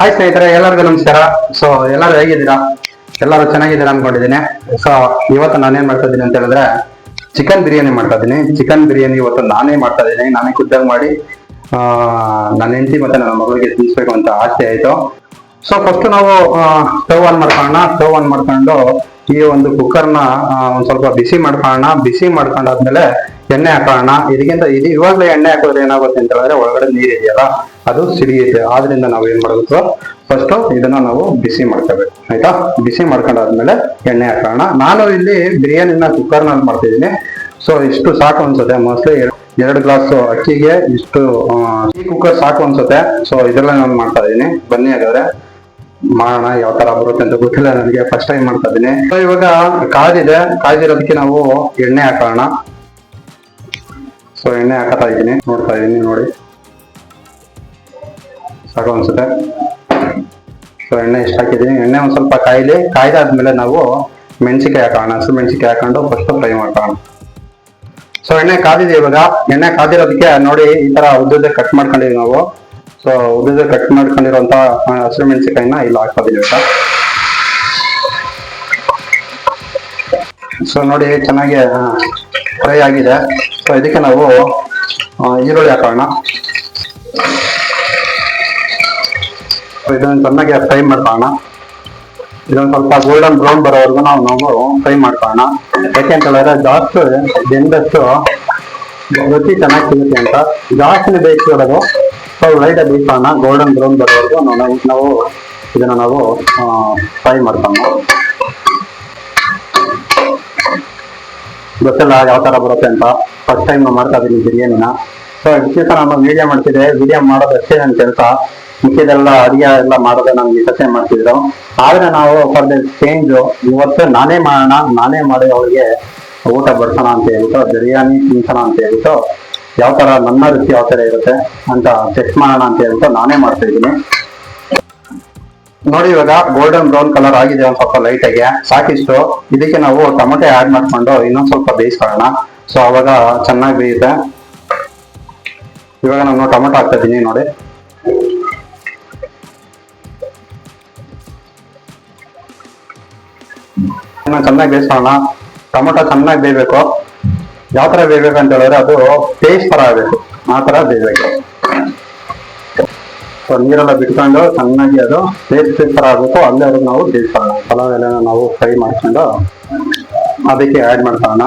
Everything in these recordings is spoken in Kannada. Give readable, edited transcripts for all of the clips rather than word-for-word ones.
ಹಾಯ್ ಸ್ನೇಹಿತರೆ, ಎಲ್ಲರಿಗೂ ನಮಸ್ಕಾರ. ಸೊ ಎಲ್ಲರೂ ಹೇಗಿದ್ದೀರಾ? ಎಲ್ಲರೂ ಚೆನ್ನಾಗಿದ್ದೀರಾ ಅನ್ಕೊಂಡಿದ್ದೀನಿ. ಸೊ ಇವತ್ತು ನಾನೇನ್ ಮಾಡ್ತಾ ಇದ್ದೀನಿ ಅಂತ ಹೇಳಿದ್ರೆ ಚಿಕನ್ ಬಿರಿಯಾನಿ ಮಾಡ್ತಾ ಇದ್ದೀನಿ. ಚಿಕನ್ ಬಿರಿಯಾನಿ ಇವತ್ತು ನಾನೇ ಮಾಡ್ತಾ ಇದ್ದೀನಿ. ನಾನೇ ಖುದ್ದಾಗಿ ಮಾಡಿ ನನ್ನ ಹೆಂಡತಿ ಮತ್ತೆ ನನ್ನ ಮಗಳಿಗೆ ತಿನ್ನಿಸ್ಬೇಕು ಅಂತ ಆಸೆ ಆಯ್ತು. ಸೊ ಫಸ್ಟ್ ನಾವು ಸ್ಟವ್ ಆನ್ ಮಾಡ್ಕೊಳ್ಳೋಣ. ಸ್ಟವ್ ಆನ್ ಮಾಡ್ಕೊಂಡು ಈ ಒಂದು ಕುಕ್ಕರ್ನ ಒಂದ್ ಸ್ವಲ್ಪ ಬಿಸಿ ಮಾಡ್ಕೊಂಡಾದ್ಮೇಲೆ ಎಣ್ಣೆ ಹಾಕೋಣ. ಇದು ಇವಾಗಲೇ ಎಣ್ಣೆ ಹಾಕಿದ್ರೆ ಏನಾಗುತ್ತೆ ಅಂತ ಹೇಳಿದ್ರೆ ಒಳಗಡೆ ನೀರ್ ಇದೆಯಲ್ಲ ಅದು ಸಿಡಿಯುತ್ತೆ. ಆದ್ರಿಂದ ನಾವು ಏನ್ ಮಾಡಬೇಕು, ಫಸ್ಟ್ ಇದನ್ನ ನಾವು ಬಿಸಿ ಮಾಡ್ಕೋಬೇಕು. ಆಯ್ತಾ? ಬಿಸಿ ಮಾಡ್ಕೊಂಡಾದ್ಮೇಲೆ ಎಣ್ಣೆ ಹಾಕೋಣ. ನಾನು ಇಲ್ಲಿ ಬಿರಿಯಾನಿನ ಕುಕ್ಕರ್ನಲ್ಲಿ ಮಾಡ್ತಿದ್ದೀನಿ. ಸೊ ಇಷ್ಟು ಸಾಕು ಅನ್ಸುತ್ತೆ. ಮೋಸ್ಟ್ಲಿ 2 ಗ್ಲಾಸ್ ಅಕ್ಕಿಗೆ ಇಷ್ಟು ಈ ಕುಕ್ಕರ್ ಸಾಕು ಅನ್ಸುತ್ತೆ. ಸೊ ಇದ್ರಲ್ಲ ನಾನು ಮಾಡ್ತಾ ಇದೀನಿ. ಬನ್ನಿ ಹಾಗಾದ್ರೆ ಮಾಡೋಣ. ಯಾವ ತರ ಬರುತ್ತೆ ಅಂತ ಗೊತ್ತಿಲ್ಲ ನನಗೆ, ಫಸ್ಟ್ ಟೈಮ್ ಮಾಡ್ತಾ ಇದೀನಿ. ಸೊ ಇವಾಗ ಕಾಯ್ದಿರೋದಕ್ಕೆ ನಾವು ಎಣ್ಣೆ ಹಾಕೋಣ. ಸೊ ಎಣ್ಣೆ ಹಾಕತಾ ಇದ್ದೀನಿ, ನೋಡ್ತಾ ಇದೀನಿ. ನೋಡಿ, ಸಾಕು ಅನ್ಸುತ್ತೆ. ಸೊ ಎಣ್ಣೆ ಇಷ್ಟ ಹಾಕಿದೀನಿ. ಎಣ್ಣೆ ಒಂದ್ ಸ್ವಲ್ಪ ಕಾಯ್ದಾದ್ಮೇಲೆ ನಾವು ಮೆಣಸಿಕಾಯಿ ಹಾಕೋಣ. ಹಸಿರು ಮೆಣಸಿಕಾಯಿ ಹಾಕೊಂಡು ಫಸ್ಟ್ ಫ್ರೈ ಮಾಡ್ಕೋಣ. ಸೊ ಎಣ್ಣೆ ಕಾದಿದೆ. ಇವಾಗ ಎಣ್ಣೆ ಕಾದಿರೋದಕ್ಕೆ ನೋಡಿ ಈ ತರ ಉದ್ದುದ್ದೆ ಕಟ್ ಮಾಡ್ಕೊಂಡಿದೀವಿ ನಾವು. ಸೊ ಉದ್ದುದ್ದೆ ಕಟ್ ಮಾಡ್ಕೊಂಡಿರುವಂತ ಹಸಿರು ಮೆಣಸಿಕಾಯಿನ ಇಲ್ಲಿ ಹಾಕೋದಿಲ್ಲ. ಸೊ ನೋಡಿ ಚೆನ್ನಾಗಿ ಫ್ರೈ ಆಗಿದೆ. ಸೊ ಇದಕ್ಕೆ ನಾವು ಈರುಳ್ಳಿ ಹಾಕೋಣ. ಇದನ್ನ ಚೆನ್ನಾಗಿ ಫ್ರೈ ಮಾಡ್ಕೋಣ. ಇದೊಂದು ಸ್ವಲ್ಪ ಗೋಲ್ಡನ್ ಬ್ರೌನ್ ಬರೋವರೆಗೂ ನಾವು ಫ್ರೈ ಮಾಡ್ಕೋಣ. ಯಾಕೆಂತ ಹೇಳಿದ್ರೆ ಜಾಸ್ತಿ ಬೆಂದಷ್ಟು ರುಚಿ ಚೆನ್ನಾಗಿ ಸಿಗುತ್ತೆ ಅಂತ. ಜಾಸ್ತಿ ಬೇಯಿಸಿರೋದು ಸ್ವಲ್ಪ ಲೈಟ್ ಬೇಯಿಸೋಣ. ಗೋಲ್ಡನ್ ಬ್ರೌನ್ ಬರೋವರೆಗೂ ನಾವು ಇದನ್ನ ಫ್ರೈ ಮಾಡ್ಕೋಣ. ಗೊತ್ತಿಲ್ಲ ಯಾವ ತರ ಬರುತ್ತೆ ಅಂತ, ಫಸ್ಟ್ ಟೈಮ್ ನಾವು ಮಾಡ್ತಾ ಇದೀನಿ ಬಿರಿಯಾನಿನ. ಸೊ ಇದಕ್ಕೆ ನಾನು ವಿಡಿಯೋ ಮಾಡ್ತಿದ್ದೆ. ವಿಡಿಯೋ ಮಾಡೋದಷ್ಟೇ ನನ್ನ ಕೆಲಸ. ಮಿಕ್ಕಿದೆಲ್ಲ ಅಡಿಗೆ ಎಲ್ಲ ಮಾಡೋದು ನಮ್ಗೆ ಸತ್ಯ ಮಾಡ್ತಿದ್ರು. ಆದ್ರೆ ನಾವು ಫಾರ್ ದ ಚೇಂಜ್ ಇವತ್ತು ನಾನೇ ಮಾಡಿ ಅವಳಿಗೆ ಊಟ ಬಡ್ಸೋಣ ಅಂತ ಹೇಳ್ಬಿಟ್ಟು, ಬಿರಿಯಾನಿ ತಿನ್ಸೋಣ ಅಂತ ಹೇಳ್ಬಿಟ್ಟು, ಯಾವ ತರ ನನ್ನ ರುಚಿ ಯಾವ ತರ ಇರುತ್ತೆ ಅಂತ ಟೆಸ್ಟ್ ಮಾಡೋಣ ಅಂತ ಹೇಳ್ಬಿಟ್ಟು ನಾನೇ ಮಾಡ್ತಾ ಇದ್ದೀನಿ. ನೋಡಿ ಇವಾಗ ಗೋಲ್ಡನ್ ಬ್ರೌನ್ ಕಲರ್ ಆಗಿದೆ ಒಂದ್ ಸ್ವಲ್ಪ ಲೈಟ್ ಆಗಿ. ಸಾಕಿಷ್ಟು. ಇದಕ್ಕೆ ನಾವು ಟೊಮೆಟೊ ಆಡ್ ಮಾಡ್ಕೊಂಡು ಇನ್ನೊಂದ್ ಸ್ವಲ್ಪ ಬೇಯಿಸ್ಕೊಳ್ಳೋಣ. ಸೊ ಅವಾಗ ಚೆನ್ನಾಗಿ ಬೇಯುತ್ತೆ. ಇವಾಗ ನಾನು ಟೊಮೆಟೊ ಹಾಕ್ತಾ ಇದ್ದೀನಿ. ನೋಡಿ, ಚೆನ್ನಾಗಿ ಬೇಯಿಸೋಣ. ಟೊಮೆಟೊ ಚೆನ್ನಾಗಿ ಬೇಯಬೇಕು. ಯಾವ ತರ ಬೇಯಬೇಕು ಅಂತ ಹೇಳಿದ್ರೆ ಅದು ಪೇಸ್ಟ್ ತರ ಆಗ್ಬೇಕು, ಆ ತರ ಬೇಯಬೇಕು. ಸೊ ನೀರೆಲ್ಲ ಬಿಟ್ಕೊಂಡು ಚೆನ್ನಾಗಿ ಅದು ಪೇಸ್ಟ್ ತರ ಆಗ್ಬೇಕು. ಅಲ್ಲೇ ನಾವು ಬೇಯಿಸೋಣ. ಪಲಾವ್ ಎಲ್ಲ ನಾವು ಫ್ರೈ ಮಾಡ್ಕೊಂಡು ಅದಕ್ಕೆ ಆಡ್ ಮಾಡ್ಕೊಳ್ಳೋಣ.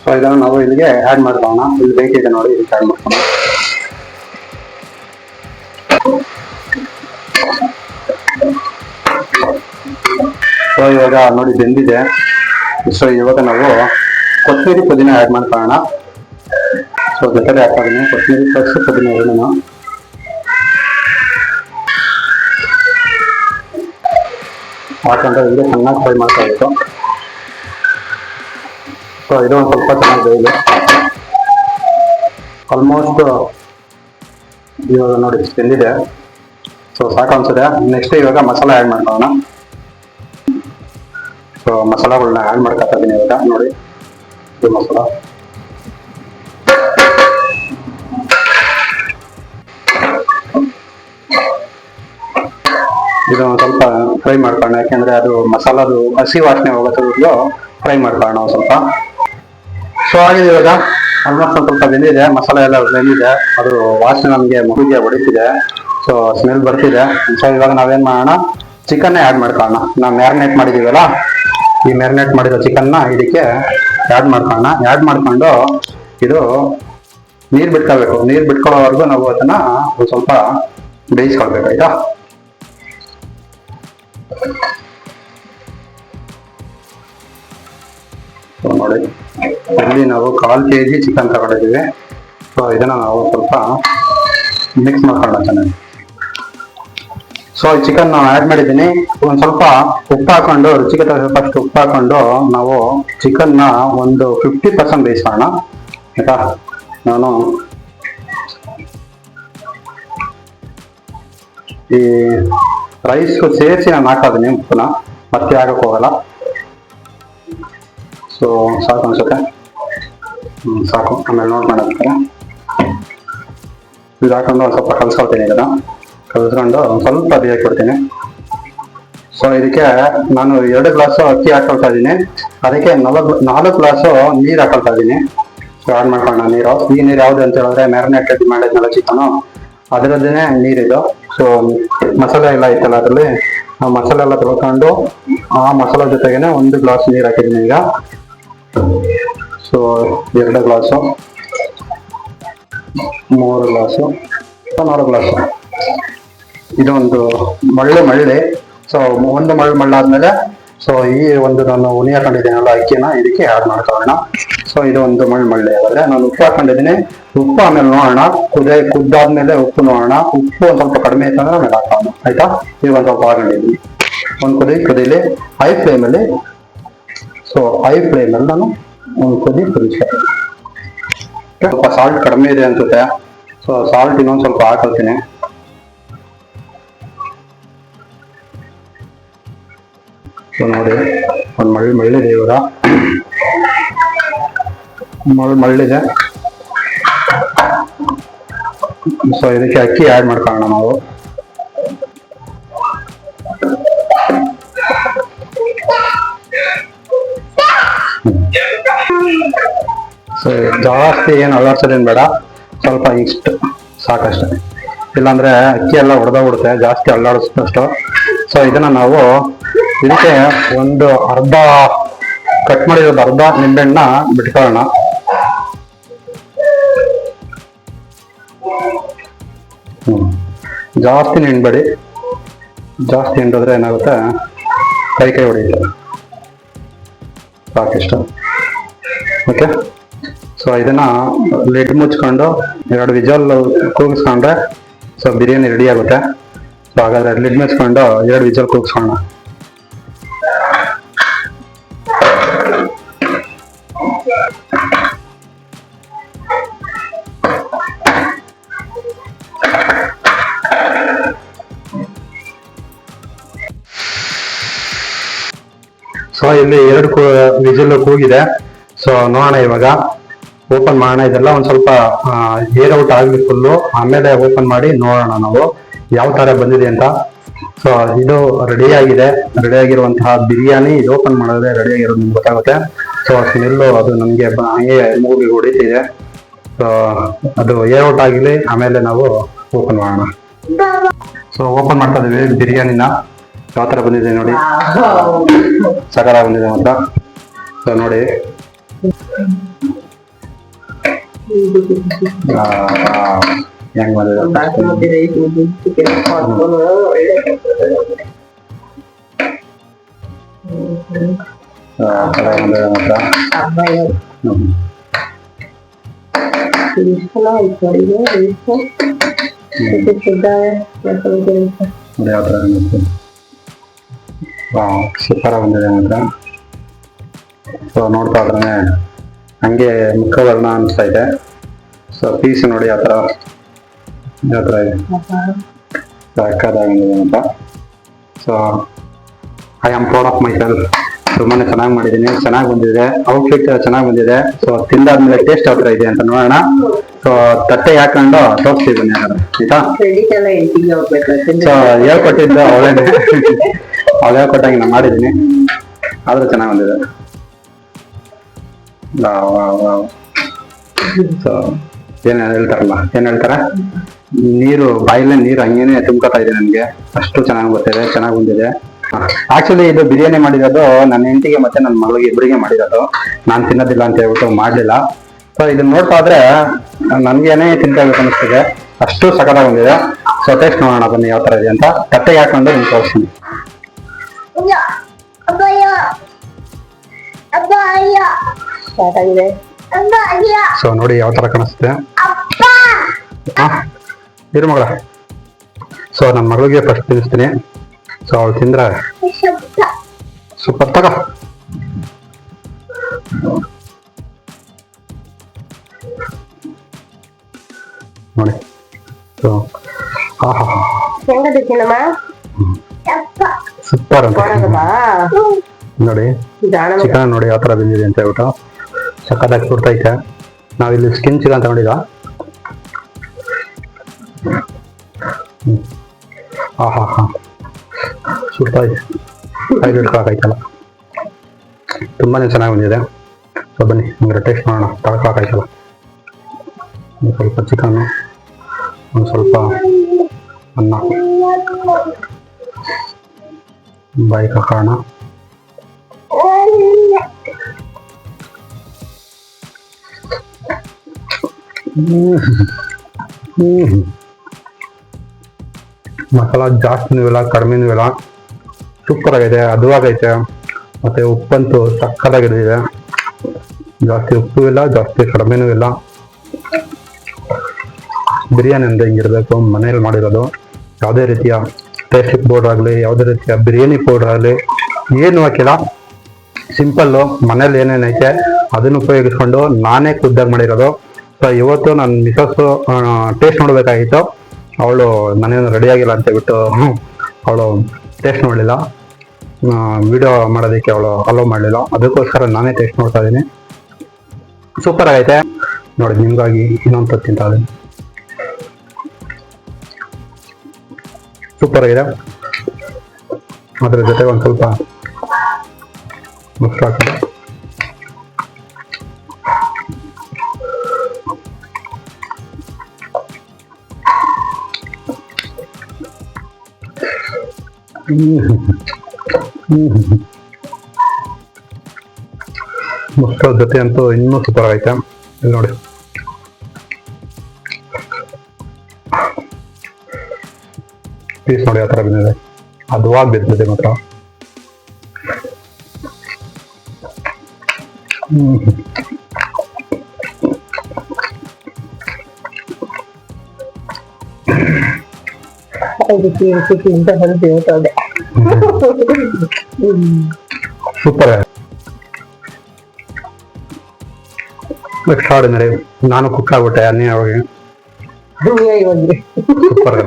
ಸೊ ಇದನ್ನು ನಾವು ಇಲ್ಲಿಗೆ ಆಡ್ ಮಾಡ್ಕೊಳ್ಳೋಣ. ಇಲ್ಲಿ ಬೇಕಿದೆ ನೋಡಿ, ಇದಕ್ಕೆ ಆಡ್ ಮಾಡ್ಕೊಳ್ಳೋಣ. ಸೊ ಇವಾಗ ನೋಡಿ ಬೆಂದಿದೆ. ಸೊ ಇವಾಗ ನಾವು ಕೊತ್ತಂಬರಿ ಪುದೀನ ಆಡ್ ಮಾಡ್ಕೊಳ್ಳೋಣ. ಸೊ ಜೊತೆಗೆ ಹಾಕೋದೀನಿ ಕೊತ್ತಂಬರಿ ಪ್ಲಸ್ ಪುದೀನ ಎರಡೂ ಹಾಕೊಂಡ್ರೆ ಇಲ್ಲಿ ಚೆನ್ನಾಗಿ ಫ್ರೈ ಮಾಡ್ತಾ ಇತ್ತು. ಸೊ ಇದು ಒಂದು ಸ್ವಲ್ಪ ಚೆನ್ನಾಗಿ ಬೇಯಿದೆ. ಆಲ್ಮೋಸ್ಟ್ ಇವಾಗ ನೋಡಿ ಬೆಂದಿದೆ. ಸೊ ಸಾಕು ಅನ್ಸುತ್ತೆ. ನೆಕ್ಸ್ಟ್ ಇವಾಗ ಮಸಾಲ ಆ್ಯಡ್ ಮಾಡ್ಕೊಳ್ಳೋಣ. ಸೊ ಮಸಾಲಗಳನ್ನ ಆ್ಯಡ್ ಮಾಡ್ಕೊತಾ ಇದ್ದೀನಿ ಇವಾಗ. ನೋಡಿ ಇದು ಮಸಾಲ. ಇದು ಸ್ವಲ್ಪ ಫ್ರೈ ಮಾಡ್ಕೊಳ್ಳೋಣ. ಯಾಕೆಂದ್ರೆ ಅದು ಮಸಾಲದು ಹಸಿ ವಾಸನೆ ಹೋಗೋದು ಫ್ರೈ ಮಾಡ್ಕೊಳ್ಳೋಣ ಒಂದು ಸ್ವಲ್ಪ. ಸೊ ಆಗಿದೆ ಇವಾಗ ಆಲ್ಮೋಸ್ಟ್ ಒಂದು ಸ್ವಲ್ಪ ಬೆಂದಿದೆ. ಮಸಾಲೆ ಎಲ್ಲ ಬೆಂದಿದೆ. ಅದು ವಾಸನೆ ನಮಗೆ ಮುಗಿಗೆ ಹೊಡಿತಿದೆ. ಸೊ ಸ್ಮೆಲ್ ಬರ್ತಿದೆ. ಸೊ ಇವಾಗ ನಾವೇನ್ ಮಾಡೋಣ, ಚಿಕನ್ನೇ ಆ್ಯಡ್ ಮಾಡ್ಕೊಳ್ಳೋಣ. ನಾವು ಮ್ಯಾರಿನೇಟ್ ಮಾಡಿದೀವಲ್ಲ, ಈ ಮ್ಯಾರಿನೇಟ್ ಮಾಡಿರೋ ಚಿಕನ್ನ ಇದಕ್ಕೆ ಆ್ಯಡ್ ಮಾಡ್ಕೊಳ್ಳೋಣ. ಆ್ಯಡ್ ಮಾಡ್ಕೊಂಡು ಇದು ನೀರು ಬಿಟ್ಕೋಬೇಕು. ನೀರು ಬಿಟ್ಕೊಳ್ಳೋವರೆಗೂ ನಾವು ಅದನ್ನ ಒಂದು ಸ್ವಲ್ಪ ಬೇಯಿಸ್ಕೊಳ್ಬೇಕು. ಆಯ್ತಾ? ನೋಡಿ, ಇಲ್ಲಿ ನಾವು 1/4 kg ಚಿಕನ್ ತಗೊಂಡಿದ್ದೀವಿ. ಸೊ ಇದನ್ನ ನಾವು ಸ್ವಲ್ಪ ಮಿಕ್ಸ್ ಮಾಡ್ಕೊಳ್ಳೋಣ ಚೆನ್ನಾಗಿ. ಸೊ ಈ ಚಿಕನ್ ಆ್ಯಡ್ ಮಾಡಿದ್ದೀನಿ. ಒಂದು ಸ್ವಲ್ಪ ಉಪ್ಪು ಹಾಕೊಂಡು, ರುಚಿಗೆ ತಕ್ಕಷ್ಟು ಉಪ್ಪು ಹಾಕೊಂಡು ನಾವು ಚಿಕನ್ನ ಒಂದು 50% ಬೇಯಿಸೋಣ. ಆಯ್ತಾ? ನಾನು ಈ ರೈಸ್ ಸೇರಿಸಿ ನಾನು ಹಾಕೋದೀನಿ ಉಪ್ಪನ್ನ. ಮತ್ತೆ ಆಗಕ್ಕೆ ಹೋಗಲ್ಲ. ಸೊ ಸಾಕು ಅನ್ಸುತ್ತೆ. ಸಾಕು. ಆಮೇಲೆ ನೋಡ್ಕೊಂಡ್ರೆ ಇದು ಹಾಕೊಂಡು ಒಂದು ಸ್ವಲ್ಪ ಕಲ್ಸ್ಕೊಳ್ತೀನಿ. ಇದನ್ನ ಕಲ್ಸ್ಕೊಂಡು ಒಂದು ಸ್ವಲ್ಪ ಬೇಯಕ್ಕೆ ಕೊಡ್ತೀನಿ. ಸೊ ಇದಕ್ಕೆ ನಾನು 2 ಗ್ಲಾಸು ಅಕ್ಕಿ ಹಾಕೊಳ್ತಾ ಇದ್ದೀನಿ. ಅದಕ್ಕೆ 4 ಗ್ಲಾಸು ನೀರು ಹಾಕೊಳ್ತಾ ಇದ್ದೀನಿ. ಸೊ ಆಡ್ ಮಾಡ್ಕೊಳ್ಳೋಣ ನೀರು. ಈ ನೀರು ಯಾವುದು ಅಂತ ಹೇಳಿದ್ರೆ ಮ್ಯಾರಿನೇಟೆಡ್ ಮಾಡಿದ್ನಲ್ಲ ಚಿಕನು, ಅದರದ್ದೇ ನೀರಿದು. ಸೊ ಮಸಾಲೆ ಎಲ್ಲ ಇತ್ತಲ್ಲ ಅದರಲ್ಲಿ, ಆ ಮಸಾಲೆ ಎಲ್ಲ ತೊಳ್ಕೊಂಡು ಆ ಮಸಾಲೆ ಜೊತೆಗೇನೆ 1 ಗ್ಲಾಸ್ ನೀರು ಹಾಕಿದ್ದೀನಿ ಈಗ. So 2 glass, 3 glass, 4 glass. ಇದೊಂದು ಮಳ್ಳಿ. ಸೊ ಒಂದು ಮಳ್ಳಾದ್ಮೇಲೆ ಸೊ ಈ ಒಂದು ನಾನು ಉನಿ ಹಾಕೊಂಡಿದ್ದೀನಲ್ಲ ಅಕ್ಕಿನ ಇದಕ್ಕೆ ಆಡ್ ಮಾಡ್ಕೊಳ್ಳೋಣ. ಸೊ ಇದು ಒಂದು ಮಳ್ಳಿ ಆದ್ರೆ ನಾನು ಉಪ್ಪು ಹಾಕೊಂಡಿದ್ದೀನಿ. ಉಪ್ಪು ಆಮೇಲೆ ನೋಡೋಣ, ಕುದ್ದಾದ್ಮೇಲೆ ಉಪ್ಪು ನೋಡೋಣ. ಉಪ್ಪು ಒಂದ್ ಸ್ವಲ್ಪ ಕಡಿಮೆ ಇತ್ತಂದ್ರೆ ಆಮೇಲೆ ಹಾಕೋಣ, ಆಯ್ತಾ. ಈಗ ಒಂದ್ ಸ್ವಲ್ಪ ಹಾಕೊಂಡಿದ್ದೀನಿ. ಒಂದು ಕುದೀಲಿ ಹೈ ಫ್ಲೇಮಲ್ಲಿ. ಸೊ ಹೈ ಫ್ಲೇಮಲ್ಲಿ ನಾನು ಒಂದು ಕುದಿಸ್ತೀನಿ. ಸ್ವಲ್ಪ ಸಾಲ್ಟ್ ಕಡಿಮೆ ಇದೆ ಅನ್ಸುತ್ತೆ. ಸೊ ಸಾಲ್ಟ್ ಇನ್ನೊಂದು ಸ್ವಲ್ಪ ಹಾಕೊಳ್ತೀನಿ. ಸೊ ನೋಡಿ, ಒಂದು ಮಳ್ಳಿದೆ ಇವಾಗ, ಮಳ್ಳಿದೆ. ಸೊ ಇದಕ್ಕೆ ಅಕ್ಕಿ ಆಡ್ ಮಾಡ್ಕೊಳ್ಳೋಣ ನಾವು. ಸೊ ಜಾಸ್ತಿ ಏನು ಅಲ್ಲಾಡ್ಸೋದೇನು ಬೇಡ, ಸ್ವಲ್ಪ ಇಷ್ಟು ಸಾಕಷ್ಟೆ. ಇಲ್ಲಾಂದ್ರೆ ಅಕ್ಕಿ ಎಲ್ಲ ಹೊಡೆದೋಗ್ಬಿಡುತ್ತೆ ಜಾಸ್ತಿ ಅಲ್ಲಾಡಿಸಿದಷ್ಟು. ಸೊ ಇದನ್ನ ನಾವು ಇದಕ್ಕೆ ಒಂದು ಅರ್ಧ ಕಟ್ ಮಾಡಿರೋದು ಅರ್ಧ ನಿಂಬೆಹಣ್ಣ ಬಿಟ್ಕೊಳ್ಳೋಣ. ಜಾಸ್ತಿ ಹಿಂಡಬೇಡಿ, ಜಾಸ್ತಿ ಹಿಂಡಿದ್ರೆ ಏನಾಗುತ್ತೆ ಕೈ ಹೊಡೆಯುತ್ತೆ. ಸಾಕಿಷ್ಟು. ಓಕೆ. ಸೊ ಇದನ್ನ ಲಿಡ್ ಮುಚ್ಕೊಂಡು 2 ವಿಜಲ್ ಕೂಗಿಸ್ಕೊಂಡ್ರೆ ಸೊ ಬಿರಿಯಾನಿ ರೆಡಿ ಆಗುತ್ತೆ. ಸೊ ಹಾಗಾದ್ರೆ ಲಿಡ್ ಮುಚ್ಕೊಂಡು 2 ವಿಜಲ್ ಕೂಗಿಸ್ಕೊಳ್ಳೋಣ. ಸೊ ಇಲ್ಲಿ 2 ವಿಜಿಲ್ ಕೂಗಿದೆ. ಸೊ ನೋಡೋಣ, ಇವಾಗ ಓಪನ್ ಮಾಡೋಣ. ಇದೆಲ್ಲ ಒಂದ್ ಸ್ವಲ್ಪ ಏರ್ ಔಟ್ ಆಗ್ಲಿ ಫುಲ್ಲು, ಆಮೇಲೆ ಓಪನ್ ಮಾಡಿ ನೋಡೋಣ ನಾವು ಯಾವ ತರ ಬಂದಿದೆ ಅಂತ. ಸೊ ಇದು ರೆಡಿ ಆಗಿರುವಂತಹ ಬಿರಿಯಾನಿ. ಇದು ಓಪನ್ ಮಾಡಿದ್ರೆ ರೆಡಿ ಆಗಿರೋದು ನಿಮ್ಗೆ ಗೊತ್ತಾಗುತ್ತೆ. ಸೊ ಸ್ಮೆಲ್ಲು ಅದು ನಮ್ಗೆ ಹಂಗೆ ಮೂಗಿಗೆ ಹೊಡಿತಿದೆ. ಸೊ ಅದು ಏರ್ ಔಟ್ ಆಗಿಲಿ, ಆಮೇಲೆ ನಾವು ಓಪನ್ ಮಾಡೋಣ. ಸೊ ಓಪನ್ ಮಾಡ್ತಾ ಇದೀವಿ ಬಿರಿಯಾನಿನ. ಯಾವ ತರ ಬಂದಿದೆ ನೋಡಿ, ಸಕಲ ಬಂದಿದೆ ಮಾತ್ರ. ಸೊ ನೋಡಿ, ಹೆಂಗ್ ಬಂದಿದೆ ಮಾತ್ರ. ಸೂಪರ್ ಬಂದಿದೆ ಮಾತ್ರ. ಸೊ ನೋಡ್ತಾ ಇದ್ರೆ ಹಂಗೆ ಮುಖವರ್ಣ ಅನಿಸ್ತಾ ಇದೆ. ಸೊ ಪೀಸ್ ನೋಡಿ ಯಾವ ತರ ಇದೆ, ಸಾಕಾಗಿದೆ ಅಂತ. So I am proud of my self. ತುಂಬಾನೇ ಚೆನ್ನಾಗಿ ಮಾಡಿದ್ದೀನಿ, ಚೆನ್ನಾಗಿ ಬಂದಿದೆ. ಔಟ್ಫಿಟ್ ಚೆನ್ನಾಗಿ ಬಂದಿದೆ. ಸೊ ತಿಂದಾದ್ಮೇಲೆ ಟೇಸ್ಟ್ ಯಾವ ತರ ಇದೆ ಅಂತ ನೋಡೋಣ. ಸೊ ತಟ್ಟೆ ಹಾಕೊಂಡು ತೋರಿಸ್ತೀವಿ ಬನ್ನಿ, ಆಯ್ತಾ. ಸೊ ಹೇಳ್ಕೊಟ್ಟಿದ್ದು ಅವಳೇನೆ, ಅವ್ಳು ಹೇಳ್ಕೊಟ್ಟಂಗೆ ನಾನು ಮಾಡಿದ್ದೀನಿ, ಆದ್ರೂ ಚೆನ್ನಾಗಿ ಬಂದಿದೆ. ಸೊ ಏನ್ ಹೇಳ್ತಾರೆ, ನೀರು ಬಾಯಿಲೆ ನೀರು ಹಂಗೇನೆ ತುಂಬ್ಕೊತಾ ಇದೆ ನನಗೆ, ಅಷ್ಟು ಚೆನ್ನಾಗಿ ಬರ್ತಿದೆ, ಚೆನ್ನಾಗಿ ಬಂದಿದೆ. ಆಕ್ಚುಲಿ ಇದು ಬಿರಿಯಾನಿ ಮಾಡಿರೋದು ನನ್ನ ಹೆಂಡತಿಗೆ ಮತ್ತೆ ನನ್ನ ಮಗಳಿಗೆ ಇಬ್ಬರಿಗೆ ಮಾಡಿರೋದು. ನಾನು ತಿನ್ನೋದಿಲ್ಲ ಅಂತ ಹೇಳ್ಬಿಟ್ಟು ಮಾಡ್ಲಿಲ್ಲ. ಸೊ ಇದನ್ನ ನೋಡ್ತಾ ಇದ್ರೆ ನನ್ಗೇನೆ ತಿನ್ಕೋಬೇಕು ಅನಿಸ್ತಿದೆ, ಅಷ್ಟು ಸಕಲಾಗಿ ಬಂದಿದೆ. ಸೊ ಟೇಸ್ಟ್ ನೋಡೋಣ ಬನ್ನಿ ಯಾವ ತರ ಇದೆ ಅಂತ. ತಟ್ಟೆಗೆ ಹಾಕೊಂಡು ನಿಮ್ಗೆ ತೋರಿಸ್ತೀನಿ. ಸೊ ನೋಡಿ ಯಾವ ತರ ಕಾಣಿಸ್ತಿದೆ. ಇರು ಮಗಳ. ಸೊ ನನ್ನ ಮಗಳಿಗೆ ಫಸ್ಟ್ ತಿನ್ನಿಸ್ತೀನಿ. ಸೊ ಅವಳು ತಿಂದ್ರೆ ಸೂಪರ್. ತಗ ನೋಡಿ. ಸೊ ಸೂಪರ್ ಸೂಪರ್ ಅಂತ ನೋಡಿ. ಚಿಕನ್ ನೋಡಿ ಯಾವ ತರ ಬಂದಿದೆ ಅಂತ ಹೇಳ್ಬಿಟ್ಟು ಸಕ್ಕತ್ತಾಗಿ ಸುಡ್ತೈತೆ. ನಾವಿಲ್ಲಿ ಸ್ಕಿನ್ ಚಿಕನ್ ತಗೊಂಡಿದ್ದ. ಹಾ ಸುಡ್ತೈತೆ, ಕೈ ಹಿಡ್ಕೊಳಕಾಯ್ತಲ್ಲ. ತುಂಬಾನೇ ಚೆನ್ನಾಗಿ ಬಂದಿದೆ. ಸೊ ಬನ್ನಿ ನಿಮ್ಗೆ ಟೇಸ್ಟ್ ಮಾಡೋಣ. ತಗೊಳಕಾಯ್ತಲ್ಲ. ಒಂದು ಸ್ವಲ್ಪ ಚಿಕನ್ನು, ಒಂದು ಸ್ವಲ್ಪ ಅನ್ನ, ಬಾಯಿ ಹಾಕೋಣ. ಮಸಾಲ ಜಾಸ್ತಿನೂ ಇಲ್ಲ, ಕಡಿಮೆನೂ ಇಲ್ಲ, ಸೂಪರ್ ಆಗಿದೆ. ಅದುವಾಗೈತೆ. ಮತ್ತೆ ಉಪ್ಪಂತೂ ಸಕ್ಕತ್ತಾಗಿಡಿದೆ. ಜಾಸ್ತಿ ಉಪ್ಪು ಇಲ್ಲ, ಜಾಸ್ತಿ ಕಡಿಮೆನೂ ಇಲ್ಲ. ಬಿರಿಯಾನಿ ಅಂದ್ರೆ ಹಿಂಗಿರ್ಬೇಕು. ಮನೇಲಿ ಮಾಡಿರೋದು. ಯಾವುದೇ ರೀತಿಯ ಟೇಸ್ಟಿಂಗ್ ಪೌಡರ್ ಆಗಲಿ, ಯಾವುದೇ ರೀತಿಯ ಬಿರಿಯಾನಿ ಪೌಡರ್ ಆಗಲಿ ಏನು ಹಾಕಿಲ್ಲ. ಸಿಂಪಲ್ಲು ಮನೇಲಿ ಏನೇನೈತೆ ಅದನ್ನು ಉಪಯೋಗಿಸ್ಕೊಂಡು ನಾನೇ ಖುದ್ದಾಗಿ ಮಾಡಿರೋದು. ಸೊ ಇವತ್ತು ನನ್ನ ಮಿಸಸ್ಸು ಟೇಸ್ಟ್ ನೋಡಬೇಕಾಗಿತ್ತು. ಅವಳು ನಾನೇನು ರೆಡಿ ಆಗಿಲ್ಲ ಅಂತ ಬಿಟ್ಟು ಅವಳು ಟೇಸ್ಟ್ ನೋಡಲಿಲ್ಲ. ವಿಡಿಯೋ ಮಾಡೋದಕ್ಕೆ ಅವಳು ಅಲೋ ಮಾಡಲಿಲ್ಲ. ಅದಕ್ಕೋಸ್ಕರ ನಾನೇ ಟೇಸ್ಟ್ ನೋಡ್ತಾ ಇದ್ದೀನಿ. ಸೂಪರ್ ಆಗೈತೆ ನೋಡಿ. ನಿಮಗಾಗಿ ಇನ್ನೊಂದು ಹೊತ್ತು ತಿಂತಾ ಇದ್ದೀನಿ. ಸೂಪರ್ ಆಗಿದೆ. ಅದ್ರ ಜೊತೆ ಒಂದು ಸ್ವಲ್ಪ ಮೊಸರು ಹಾಕಿದೆ. ಮೊಸರು ಜೊತೆ ಅಂತೂ ಇನ್ನೂ ಸೂಪರ್ ಆಗೈತೆ. ಇಲ್ಲಿ ನೋಡಿ. ಪೀಸ್ ನೋಡಿ ಯಾವ ಥರ ಬಂದಿದೆ. ಅದುವಾಗಿ ಬಿದ್ದಿದೆ ಮಾತ್ರ. ಸೂಪರ್. ಎಕ್ಸ್ಟ್ರಾರ್ಡಿನರಿ. ನಾನು ಕುಕ್ ಆಗ್ಬಿಟ್ಟೆ ಅನ್ಯವಾಗಿ. ಸೂಪರ್.